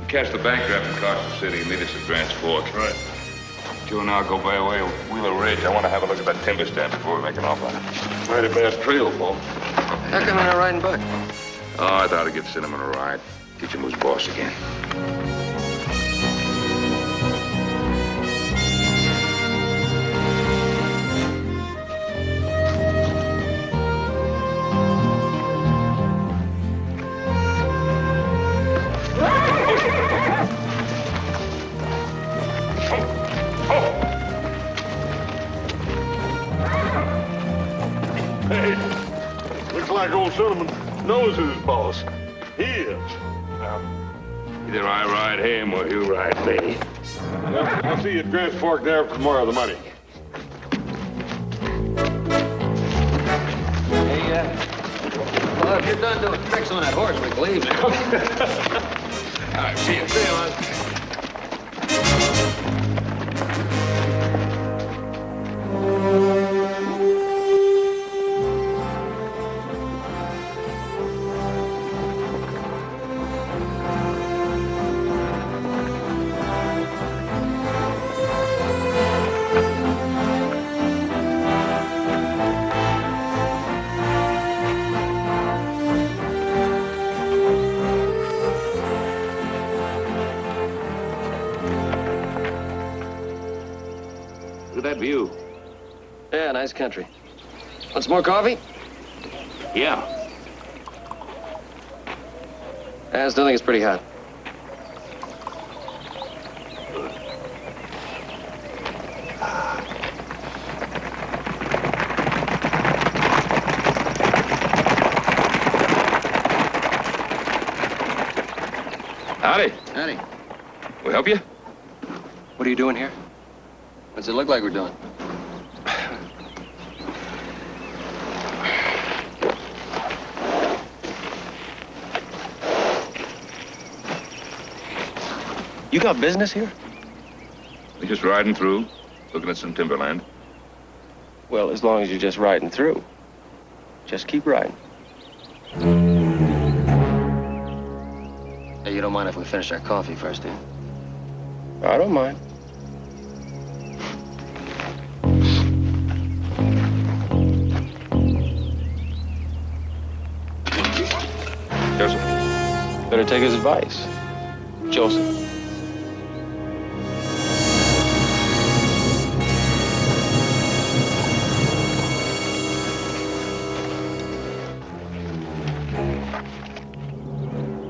Catch the bank draft across the city and meet us at Grant's Fork. Right. Joe and I'll go by way of Wheeler Ridge. I want to have a look at that timber stand before we make an offer. Mighty bad trail, Paul. How come you're not riding Buck? Oh, I thought I'd give Cinnamon a ride. Teach him who's boss again. Hey, looks like old Cinnamon knows who's boss. He is. Either I ride him or he'll ride me. I'll see you at Grant's Fork there for tomorrow, the money. Hey, well, if you're done doing tricks on that horse, we can leave now. All right, see you. See you, man. Look at that view. Yeah, nice country. Want some more coffee? Yeah. I still think it's pretty hot. Howdy. Howdy. We help you? What are you doing here? What's it look like we're doing? You got business here? We're just riding through, looking at some timberland. Well, as long as you're just riding through. Just keep riding. Hey, you don't mind if we finish our coffee first, do you? I don't mind. Joseph. Better take his advice. Joseph.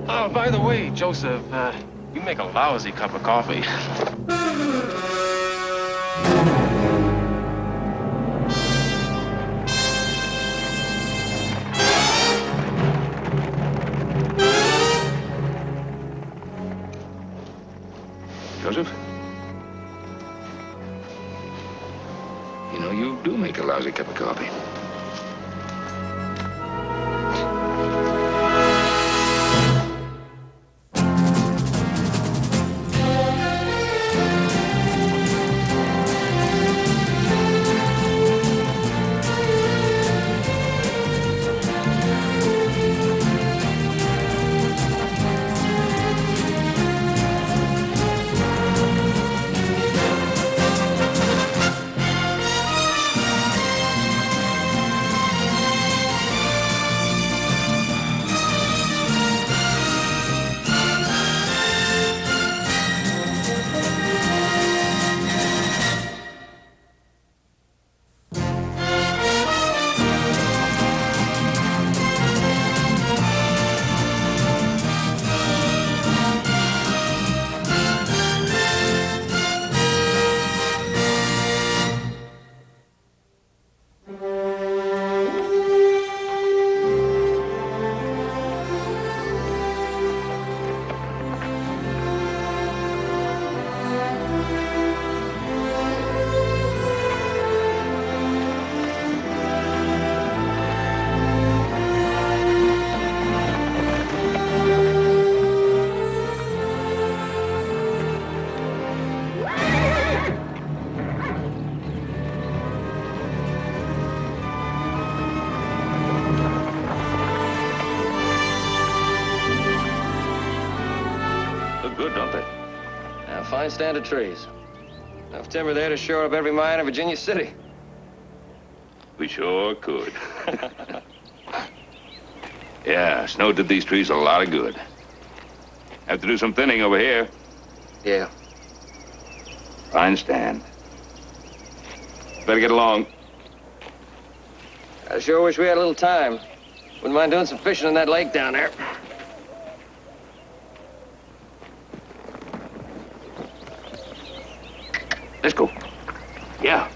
Oh, by the way, Joseph, you make a lousy cup of coffee. Joseph? You know, you do make a lousy cup of coffee. good, don't they? A fine stand of trees. Enough timber there to shore up every mine in Virginia City. We sure could. Yeah, snow did these trees a lot of good. Have to do some thinning over here. Yeah. Fine stand. Better get along. I sure wish we had a little time. Wouldn't mind doing some fishing in that lake down there. Let's go. Yeah.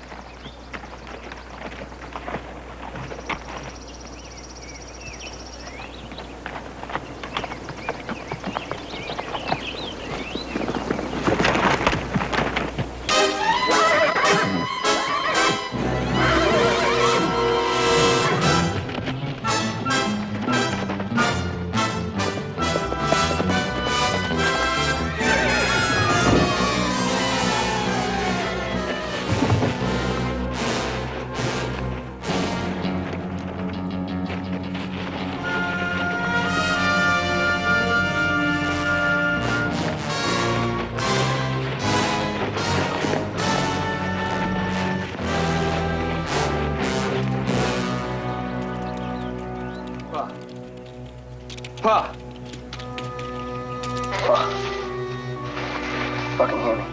Pa! Pa. Fucking hear me.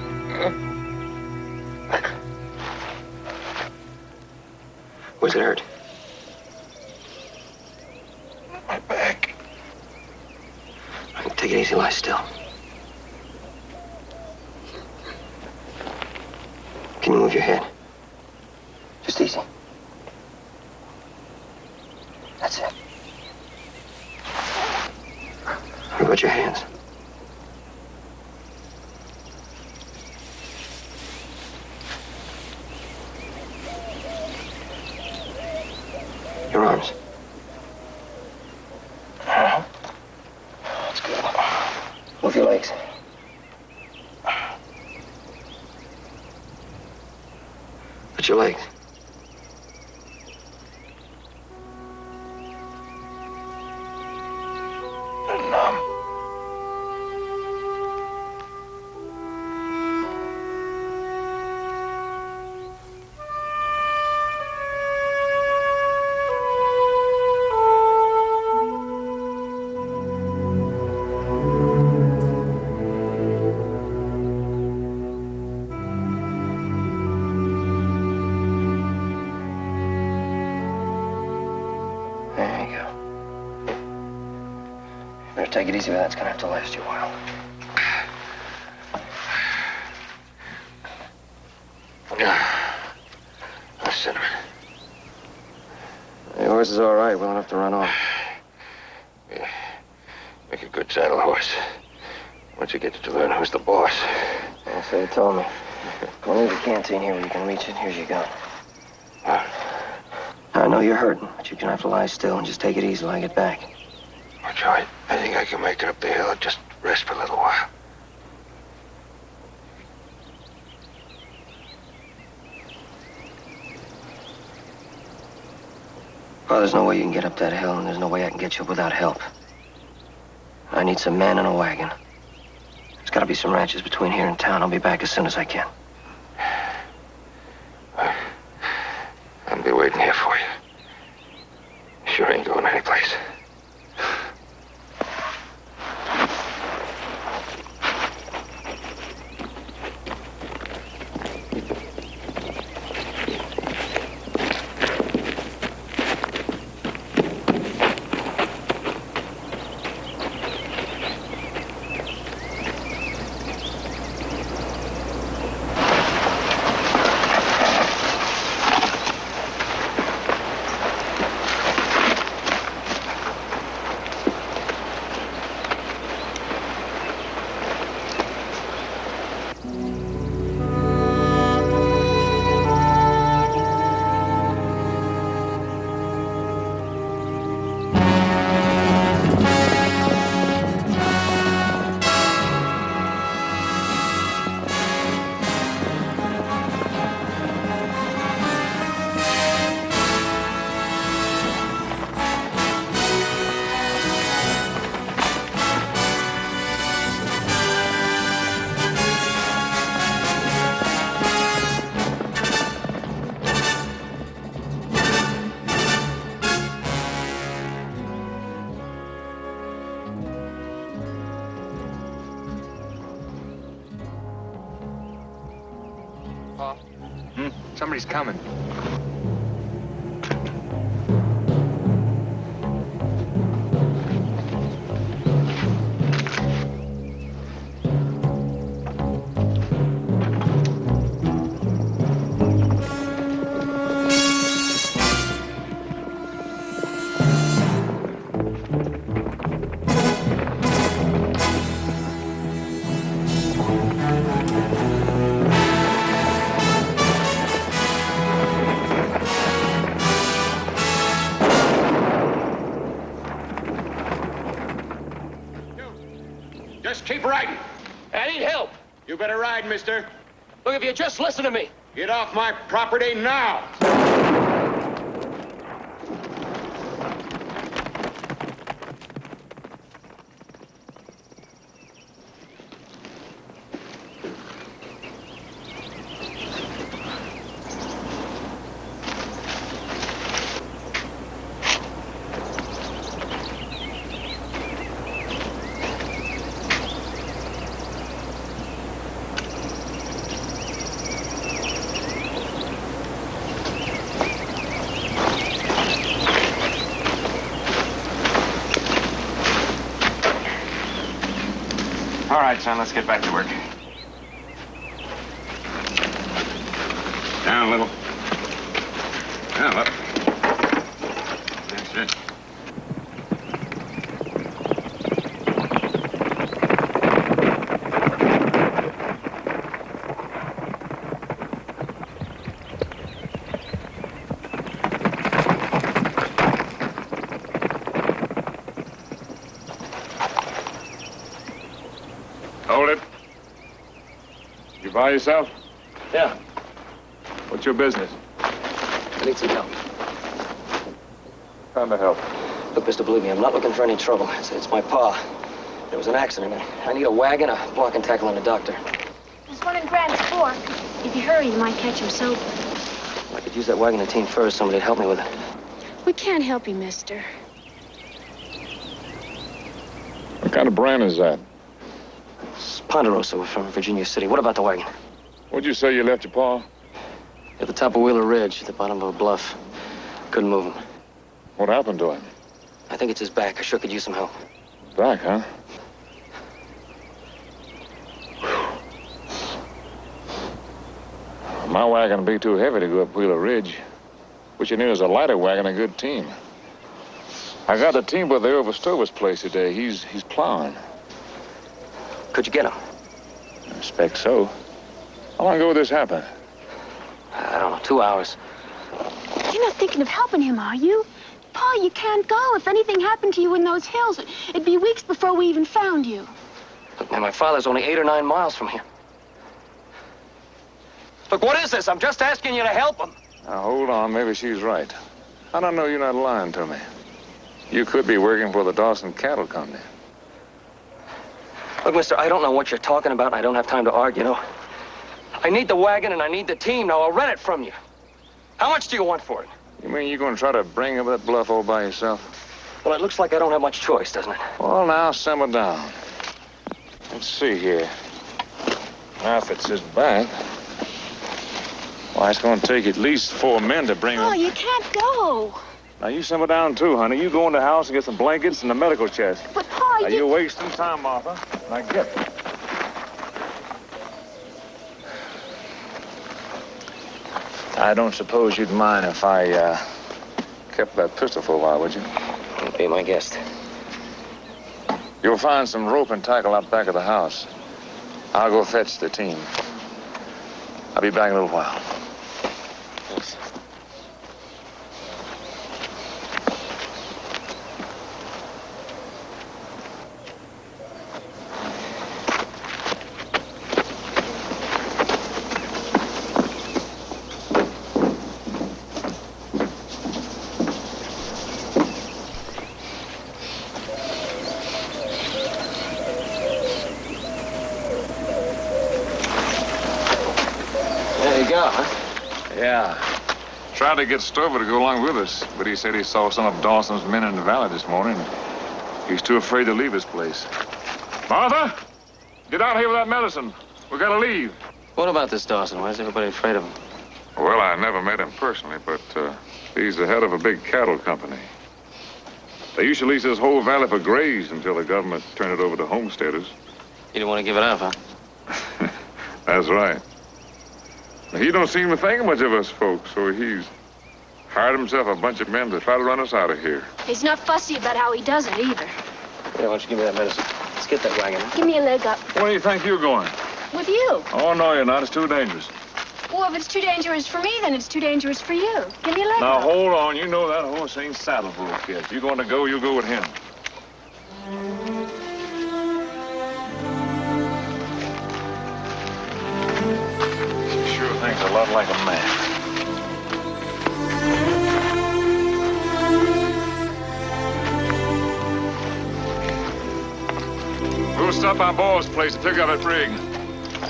Where's it hurt? My back. Take it easy, lie still. Can you move your head? Just easy. That's it. What about your hands? Your arms. That's good. Move your legs. Put your legs. They're numb. There you go. Better take it easy with that. It's gonna have to last you a while. Oh, cinnamon. The horse is all right. We don't have to run off. Yeah. Make a good saddle horse. Once you get to learn who's the boss. Yeah, so you told me. We'll leave the canteen here where you can reach it. Here's your gun. I know you're hurting, but you're gonna have to lie still and just take it easy till I get back. I'll try it. I think I can make it up the hill. Just rest for a little while. Well, there's no way you can get up that hill, and there's no way I can get you up without help. I need some men and a wagon. There's gotta be some ranches between here and town. I'll be back as soon as I can. I'll be waiting here for you. Sure ain't going anyplace. Pa? Somebody's coming. Just keep riding. I need help. You better ride, mister. Look, if you just listen to me. Get off my property now. All right, son, let's get back to work. Down a little. Now, up. That's it. Hold it. You by yourself? Yeah, What's your business? I need some help. Kind of help. Look, mister, believe me, I'm not looking for any trouble. It's my pa. There was an accident. I need a wagon, a block and tackle, and a doctor. There's one in Grant's Fork. If you hurry, you might catch him sober. I could use that wagon and team first. Somebody'd help me with it. We can't help you, mister. What kind of brand is that? It's Ponderosa from Virginia City. What about the wagon? What'd you say you left your paw? At the top of Wheeler Ridge, at the bottom of a bluff. Couldn't move him. What happened to him? I think it's his back. I sure could use some help. Back, huh? My wagon would be too heavy to go up Wheeler Ridge. What you need is a lighter wagon and a good team. I got the team by the over Stover's place today. He's plowing. Could you get him? I expect so. How long ago did this happen? I don't know, 2 hours. You're not thinking of helping him, are you? Pa, you can't go. If anything happened to you in those hills, it'd be weeks before we even found you. Look, man, my father's only 8 or 9 miles from here. Look, what is this? I'm just asking you to help him. Now, hold on. Maybe she's right. I don't know you're not lying to me. You could be working for the Dawson Cattle Company. Look, mister, I don't know what you're talking about, and I don't have time to argue, you know. I need the wagon, and I need the team. Now, I'll rent it from you. How much do you want for it? You mean you're going to try to bring up that bluff all by yourself? Well, it looks like I don't have much choice, doesn't it? Well, now, simmer down. Let's see here. Now, if it's his back, why, it's going to take at least 4 men to bring Oh, him. you can't go. Now, you simmer down, too, honey. You go in the house and get some blankets and a medical chest. But, Pa, Now, you're wasting time, Martha. Now, get it. I don't suppose you'd mind if I, kept that pistol for a while, would you? You'll be my guest. You'll find some rope and tackle out back of the house. I'll go fetch the team. I'll be back in a little while. Thanks. There you go, huh? Yeah. Tried to get Stover to go along with us, but he said he saw some of Dawson's men in the valley this morning. He's too afraid to leave his place. Martha! Get out here with that medicine. We gotta leave. What about this Dawson? Why is everybody afraid of him? Well, I never met him personally, but he's the head of a big cattle company. They used to lease this whole valley for graze until the government turned it over to homesteaders. You didn't want to give it up, huh? That's right. He don't seem to think much of us folks, so he's hired himself a bunch of men to try to run us out of here. He's not fussy about how he does it either. Yeah, why don't you give me that medicine? Let's get that wagon. Give me a leg up. Where do you think you're going? With you. Oh, no, you're not. It's too dangerous. Well, if it's too dangerous for me, then it's too dangerous for you. Give me a leg Now, up. hold on. You know that horse ain't saddled for a kid. If you're going to go, you go with him. He sure thinks a lot like a man. We'll stop by Ball's place to pick up that rig.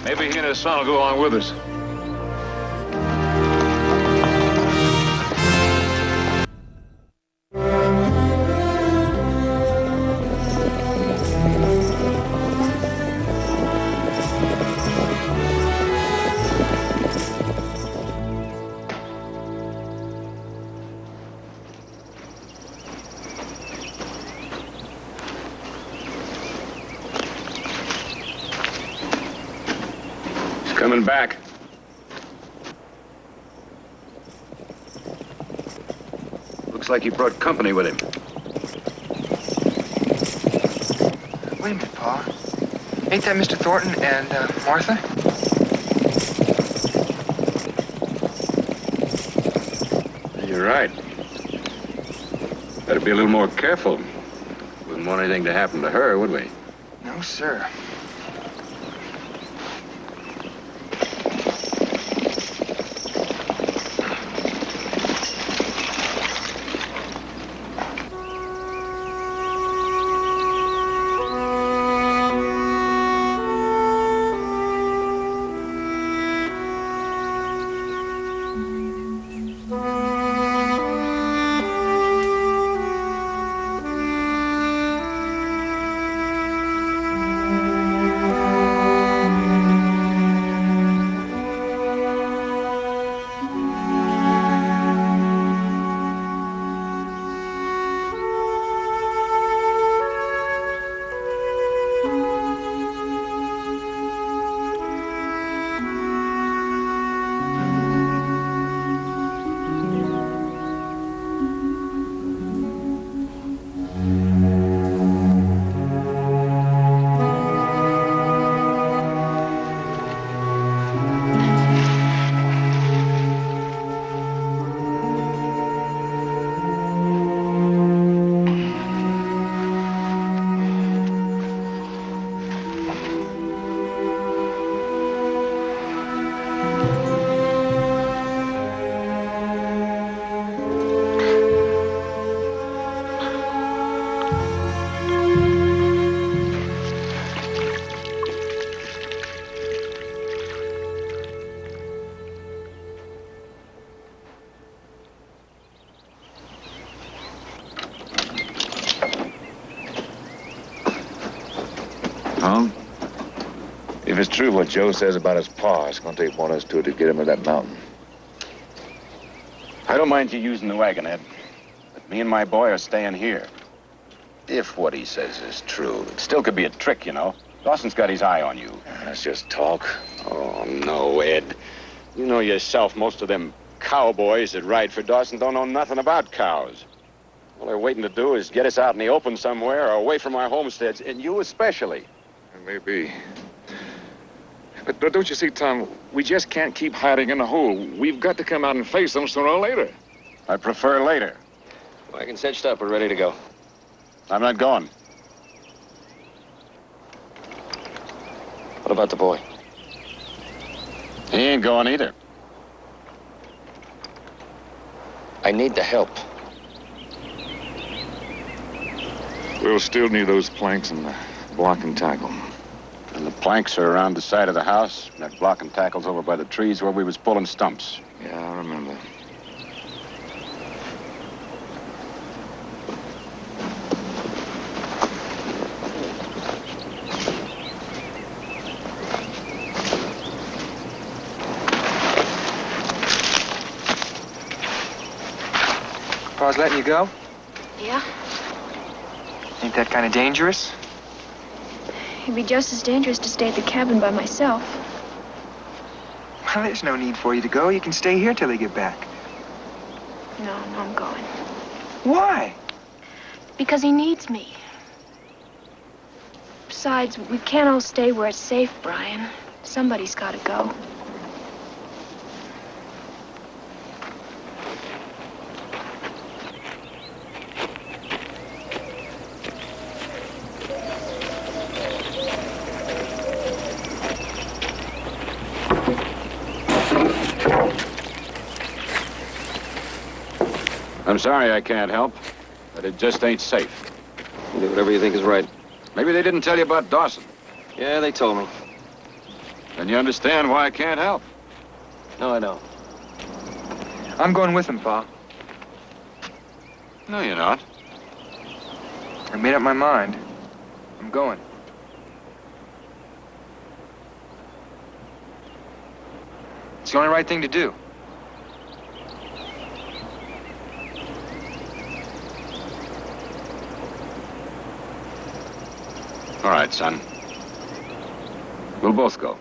Maybe he and his son will go along with us. Coming back. Looks like he brought company with him. Wait a minute, Pa. Ain't that Mr. Thornton and Martha? You're right. Better be a little more careful. Wouldn't want anything to happen to her, would we? No, sir. Huh? If it's true what Joe says about his pa, it's going to take one of us two to get him to that mountain. I don't mind you using the wagon, Ed. But me and my boy are staying here. If what he says is true, it still could be a trick, you know. Dawson's got his eye on you. That's just talk. Oh, no, Ed. You know yourself, most of them cowboys that ride for Dawson don't know nothing about cows. All they're waiting to do is get us out in the open somewhere or away from our homesteads, and you especially. It may be. But don't you see, Tom, we just can't keep hiding in a hole. We've got to come out and face them sooner or later. I prefer later. Wagon's hitched up. We're ready to go. I'm not going. What about the boy? He ain't going either. I need the help. We'll still need those planks and the block and tackle. And the planks are around the side of the house. And that block and tackle's over by the trees where we was pulling stumps. Yeah, I remember. Pa's letting you go? Yeah? Ain't that kind of dangerous? It'd be just as dangerous to stay at the cabin by myself. Well, there's no need for you to go. You can stay here till they get back. No, I'm going. Why? Because he needs me. Besides, we can't all stay where it's safe, Brian. Somebody's got to go. I'm sorry I can't help, but it just ain't safe. Do whatever you think is right. Maybe they didn't tell you about Dawson. Yeah, they told me. Then you understand why I can't help. No, I don't. I'm going with him, Pa. No, you're not. I made up my mind. I'm going. It's the only right thing to do. All right, son. We'll both go.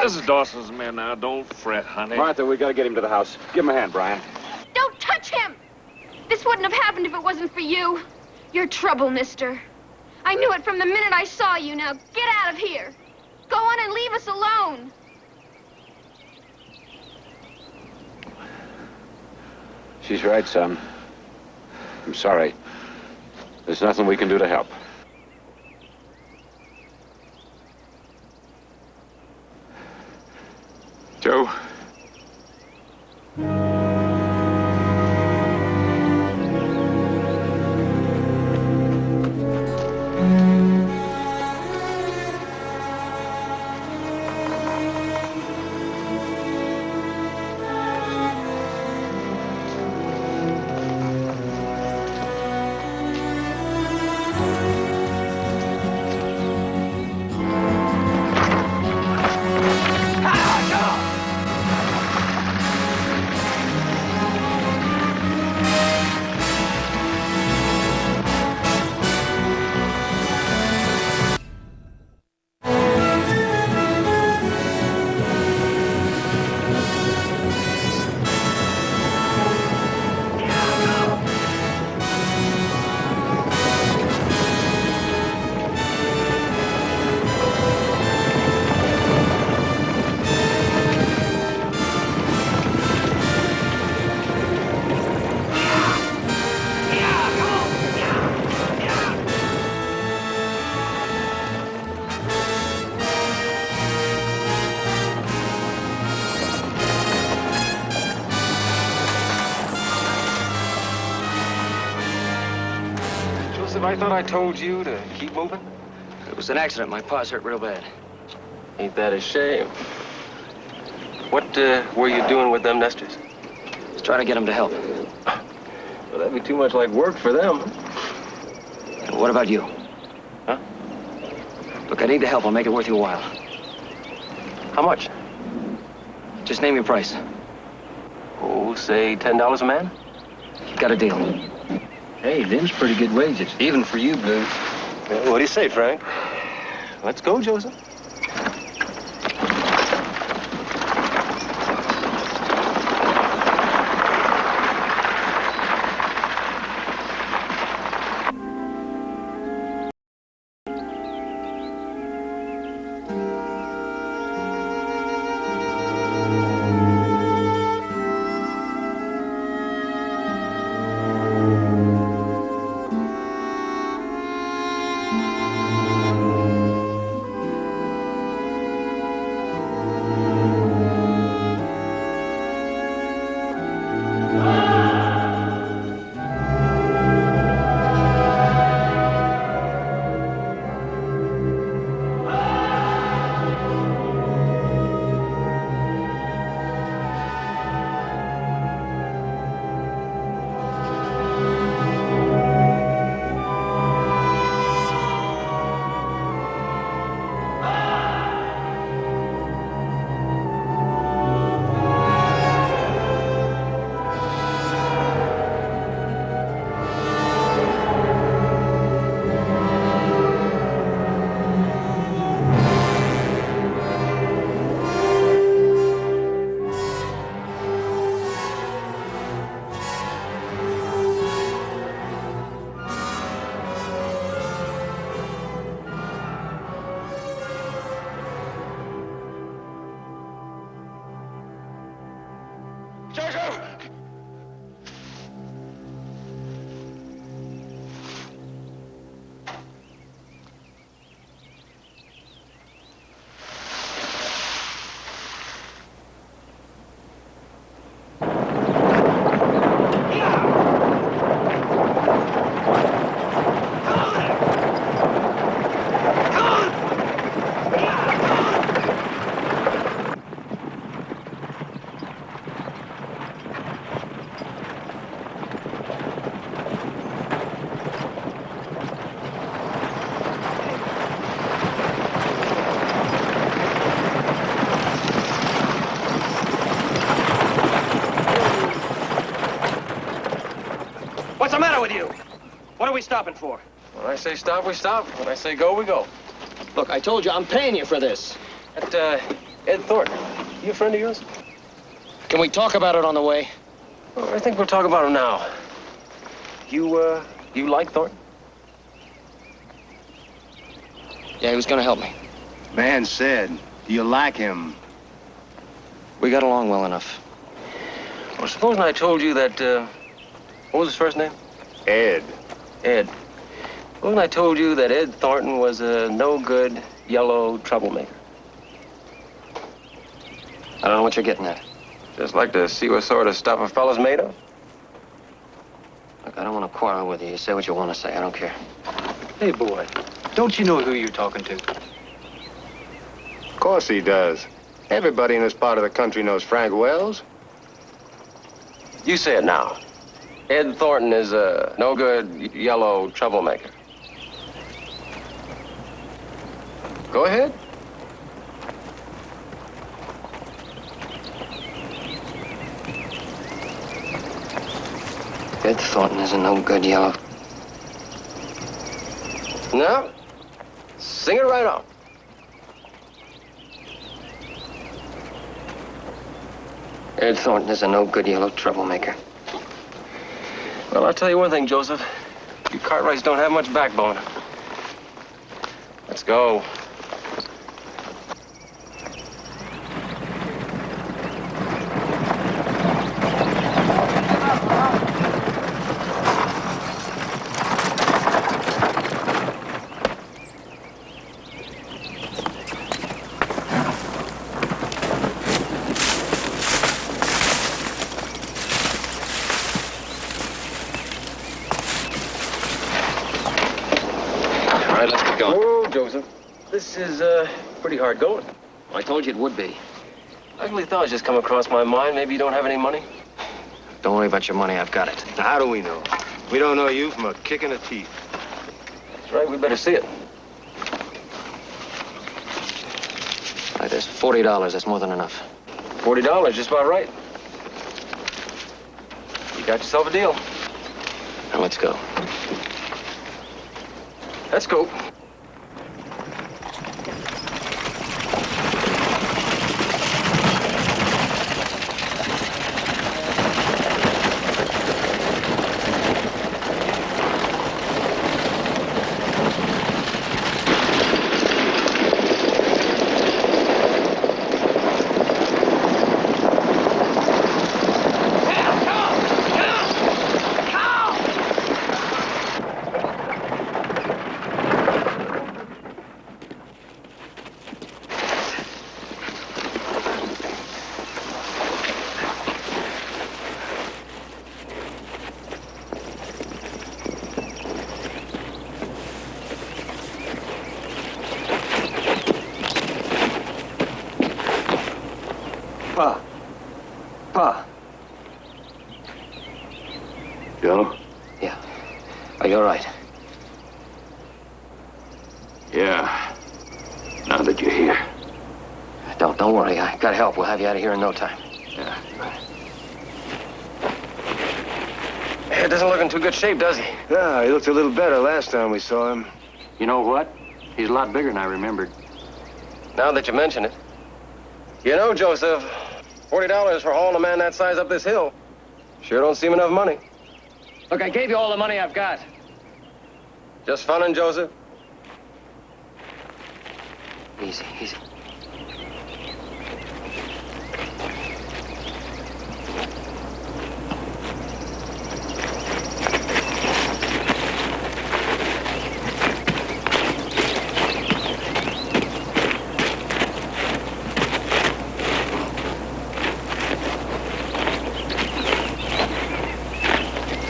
This is Dawson's man now. Don't fret, honey. Martha, we gotta get him to the house. Give him a hand, Brian. Don't touch him! This wouldn't have happened if it wasn't for you. You're trouble, mister. I knew it from the minute I saw you. Now, get out of here. Go on and leave us alone. She's right, son. I'm sorry. There's nothing we can do to help. Joe. Joseph, I thought I told you to keep moving. It was an accident. My paws hurt real bad. Ain't that a shame? What were you doing with them nesters? Let's try to get them to help. Well, that'd be too much like work for them. What about you? Huh? Look, I need the help. I'll make it worth your while. How much? Just name your price. Oh, say $10 a man? Got a deal. Hey, them's pretty good wages, even for you, Blue. What do you say, Frank? Let's go, Joseph. What's the matter with you? What are we stopping for? When I say stop, we stop. When I say go, we go. Look, I told you I'm paying you for this. That, Ed Thornton, you a friend of yours? Can we talk about it on the way? Well, I think we'll talk about him now. You like Thornton? Yeah, he was gonna help me. Man said, do you like him? We got along well enough. Well, supposing I told you that, What was his first name? Ed. Ed. Wasn't I told you that Ed Thornton was a no-good, yellow troublemaker? I don't know what you're getting at. Just like to see what sort of stuff a fella's made of. Look, I don't want to quarrel with you. You say what you want to say. I don't care. Hey, boy, don't you know who you're talking to? Of course he does. Everybody in this part of the country knows Frank Wells. You say it now. Ed Thornton is a no-good, yellow troublemaker. Go ahead. Ed Thornton is a no-good yellow. No. Sing it right on. Ed Thornton is a no-good yellow troublemaker. Well, I'll tell you one thing, Joseph. You Cartwrights don't have much backbone. Let's go. All right, let's get going. Whoa, Joseph. This is, pretty hard going. I told you it would be. Ugly thoughts just come across my mind. Maybe you don't have any money? Don't worry about your money. I've got it. Now, how do we know? We don't know you from a kick in the teeth. That's right, we better see it. All right, there's $40. That's more than enough. $40, just about right. You got yourself a deal. Now, let's go. Let's go. Pa. Joe? Yeah. Are you all right? Yeah. Now that you're here. Don't worry. I got help. We'll have you out of here in no time. Yeah. Ed doesn't look in too good shape, does he? Yeah, he looked a little better last time we saw him. You know what? He's a lot bigger than I remembered. Now that you mention it. You know, Joseph, $40 for hauling a man that size up this hill sure don't seem enough money. Look, I gave you all the money I've got. Just funnin', Joseph? Easy, easy.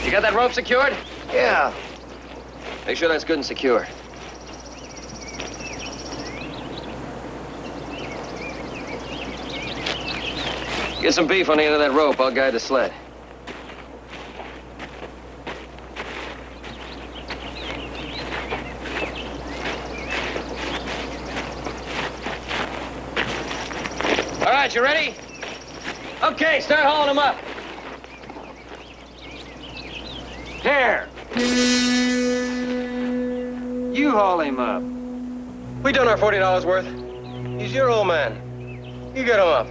You got that rope secured? Yeah. Make sure that's good and secure. Get some beef on the end of that rope. I'll guide the sled. All right, you ready? Okay, start hauling them up. Here. You haul him up. We done our $40 worth. He's your old man. You get him up.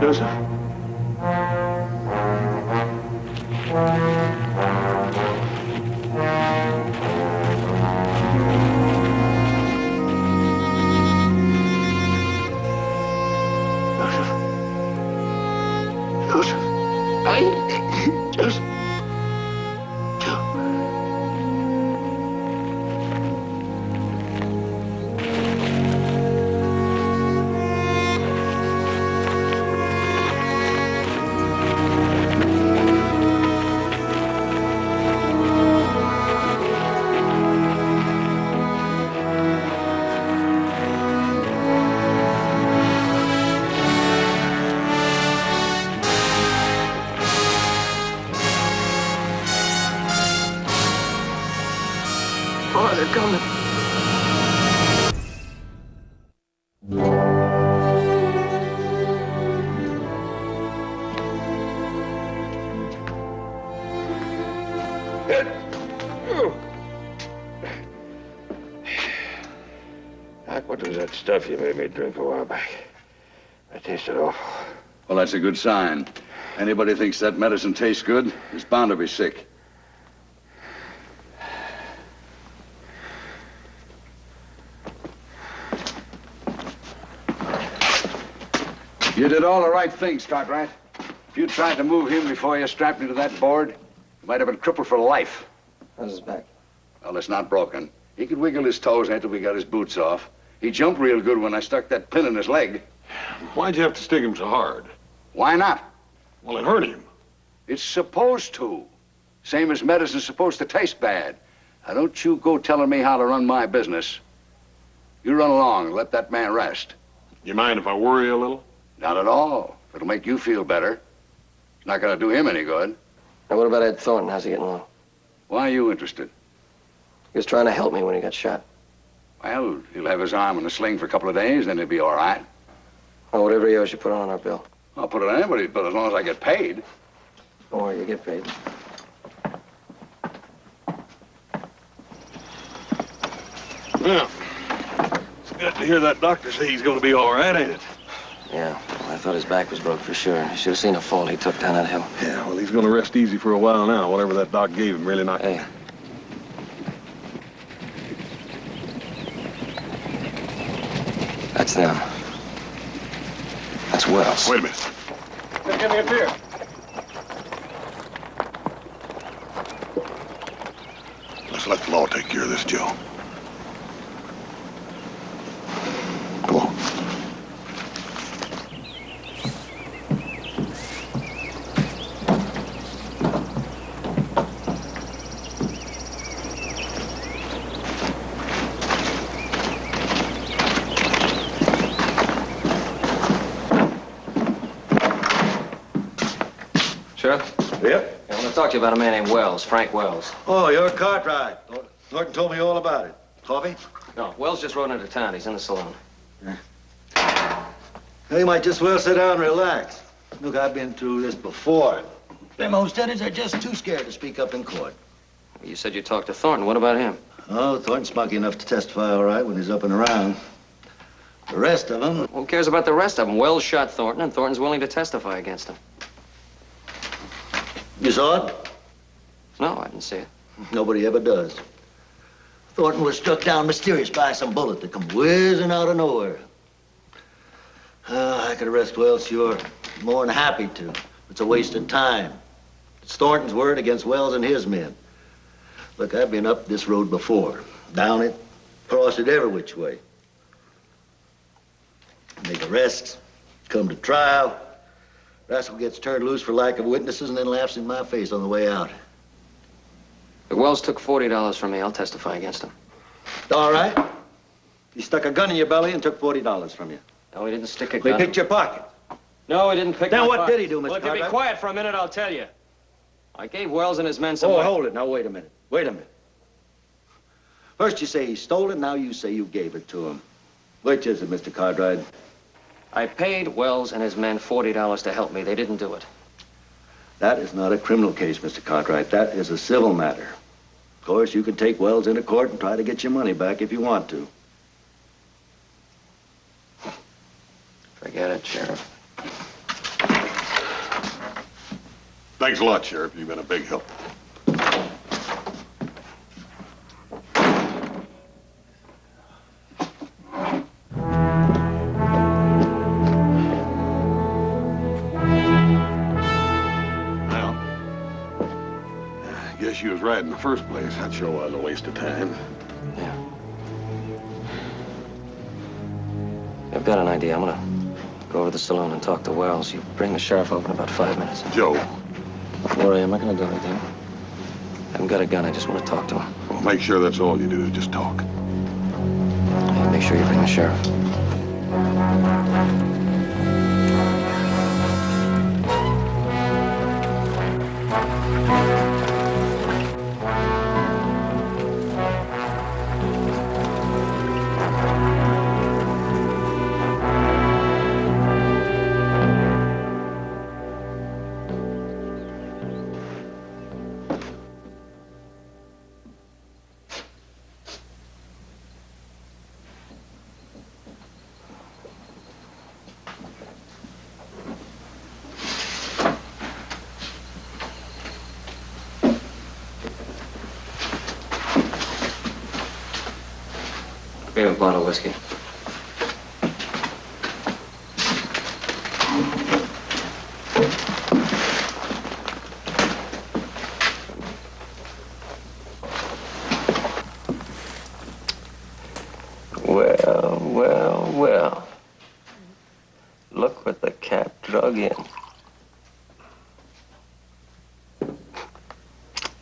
Joseph? Joseph. Joseph. Oh, they're coming. Doc, what was that stuff you made me drink a while back? That tasted awful. Well, that's a good sign. Anybody thinks that medicine tastes good is bound to be sick. You did all the right things, Cartwright. If you tried to move him before you strapped him to that board, you might have been crippled for life. How's his back? Well, it's not broken. He could wiggle his toes until we got his boots off. He jumped real good when I stuck that pin in his leg. Why'd you have to stick him so hard? Why not? Well, it hurt him. It's supposed to. Same as medicine's supposed to taste bad. Now, don't you go telling me how to run my business. You run along and let that man rest. You mind if I worry a little? Not at all. If it'll make you feel better. It's not going to do him any good. Now, what about Ed Thornton? How's he getting along? Why are you interested? He was trying to help me when he got shot. Well, he'll have his arm in a sling for a couple of days, then he'll be all right. Oh, whatever he owes, you put on our bill. I'll put it on anybody's bill as long as I get paid. Don't worry, you get paid. Yeah. It's good to hear that doctor say he's going to be all right, ain't it? Yeah, well, I thought his back was broke for sure. You should have seen the fall he took down that hill. Yeah, well, he's going to rest easy for a while now. Whatever that doc gave him really knocked him. Hey. That's them. That's Wells. Wait a minute. Get me up here. Let's let the law take care of this, Joe. Come on. Sheriff? Yep. I want to talk to you about a man named Wells, Frank Wells. Oh, you're Cartwright. Thornton told me all about it. Coffee? No, Wells just rode into town. He's in the saloon. Well, you might just well sit down and relax. Look, I've been through this before. Them homesteaders are just too scared to speak up in court. You said you talked to Thornton. What about him? Oh, Thornton's spunky enough to testify all right when he's up and around. The rest of them... Who cares about the rest of them? Wells shot Thornton, and Thornton's willing to testify against him. You saw it? No, I didn't see it. Nobody ever does. Thornton was struck down mysterious by some bullet that come whizzing out of nowhere. I could arrest Wells, sure. More than happy to. It's a waste of time. It's Thornton's word against Wells and his men. Look, I've been up this road before. Down it, cross it every which way. Make arrests, come to trial. Rascal gets turned loose for lack of witnesses and then laughs in my face on the way out. But Wells took $40 from me. I'll testify against him. All right. He stuck a gun in your belly and took $40 from you. No, he didn't stick a They gun. picked your pocket. No, he didn't pick Then my what pocket. did he do, Mr. Well, if you be Cartwright? quiet for a minute, I'll tell you. I gave Wells and his men some Oh, money. hold it. Now, wait a minute. Wait a minute. First you say he stole it, now you say you gave it to him. Which is it, Mr. Cartwright? I paid Wells and his men $40 to help me. They didn't do it. That is not a criminal case, Mr. Cartwright. That is a civil matter. Of course, you can take Wells into court and try to get your money back if you want to. Forget it, Sheriff. Thanks a lot, Sheriff. You've been a big help. Guess you was right in the first place. That sure was a waste of time. Yeah. I've got an idea. I'm gonna go over to the saloon and talk to Wells. You bring the sheriff over in about 5 minutes. Joe. Don't worry, I'm not gonna do anything. I haven't got a gun. I just want to talk to him. Well, make sure that's all you do is just talk. Hey, make sure you bring the sheriff. We have a bottle of whiskey. Well. Look what the cat drug in.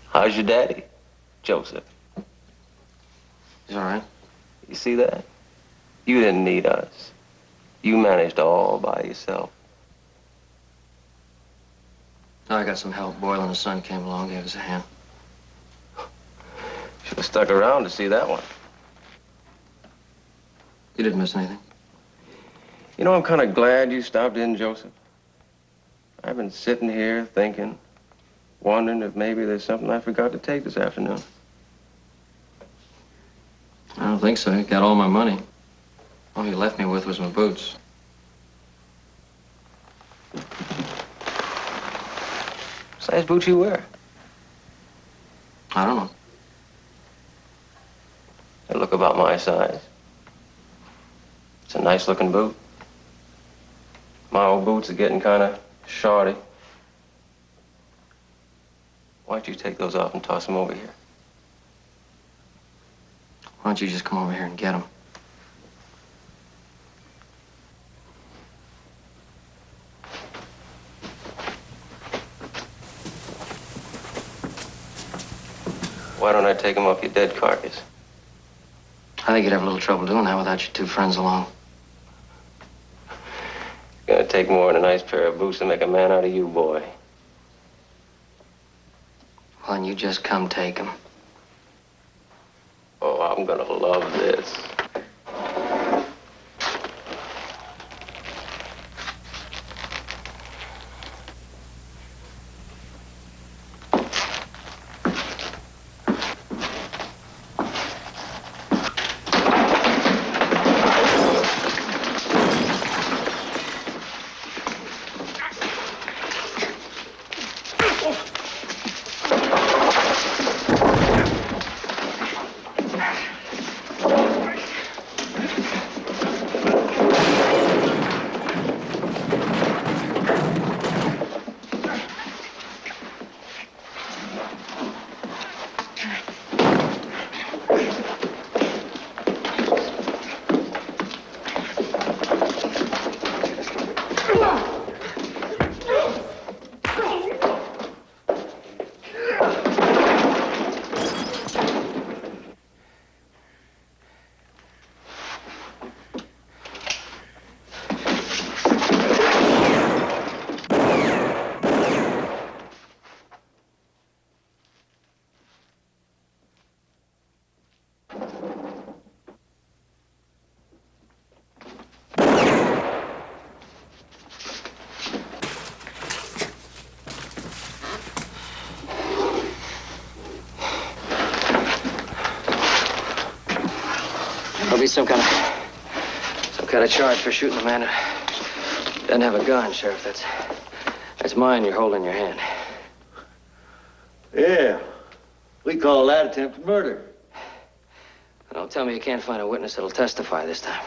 How's your daddy, Joseph? He's all right. You see that? You didn't need us. You managed all by yourself. I got some help. Boyle and his son came along, gave us a hand. Should have stuck around to see that one. You didn't miss anything. You know, I'm kind of glad you stopped in, Joseph. I've been sitting here thinking, wondering if maybe there's something I forgot to take this afternoon. I don't think so. He got all my money. All he left me with was my boots. What size boots you wear? I don't know. They look about my size. It's a nice looking boot. My old boots are getting kind of shoddy. Why don't you take those off and toss them over here? Why don't you just come over here and get them? Why don't I take them off your dead carcass? I think you'd have a little trouble doing that without your two friends along. It's gonna take more than a nice pair of boots to make a man out of you, boy. Well, then you just come take them. Oh, I'm gonna love this. There'll be some kind of charge for shooting a man who doesn't have a gun, Sheriff. That's mine you're holding in your hand. Yeah. We call that attempted murder. Don't tell me you can't find a witness that'll testify this time.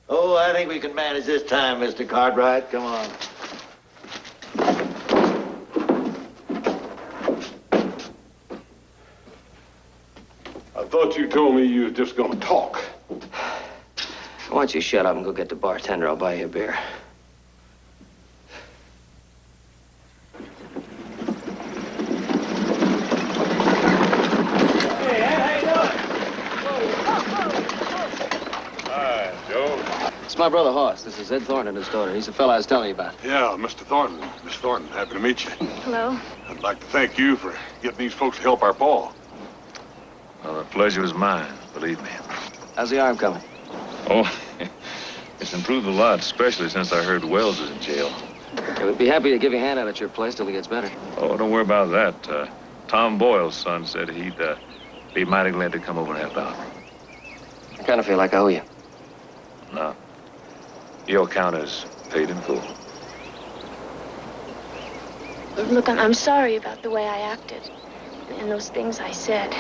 Oh, I think we can manage this time, Mr. Cartwright. Come on. I thought you told me you was just gonna talk. Why don't you shut up and go get the bartender? I'll buy you a beer. Hi, Joe. It's my brother Hoss. This is Ed Thornton and his daughter. He's the fella I was telling you about. Yeah, Mr. Thornton. Miss Thornton, happy to meet you. Hello. I'd like to thank you for getting these folks to help our pa. Well, the pleasure is mine, believe me. How's the arm coming? Oh, it's improved a lot, especially since I heard Wells is in jail. Okay, we'd be happy to give you a hand out at your place till he gets better. Oh, don't worry about that. Tom Boyle's son said he'd be mighty glad to come over and help out. I kind of feel like I owe you. No. Your account is paid in full. Look, I'm sorry about the way I acted and those things I said.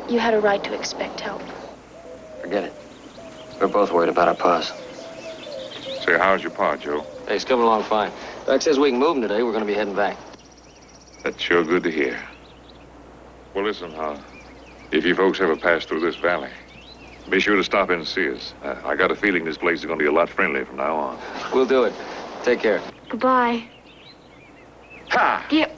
You had a right to expect help. Forget it. We're both worried about our pa's. Say, how's your pa, Joe? Hey, he's coming along fine. Doc says we can move him today. We're going to be heading back. That's sure good to hear. Well, listen, if you folks ever pass through this valley, be sure to stop in and see us. I got a feeling this place is going to be a lot friendlier from now on. We'll do it. Take care. Goodbye. Ha! Yep.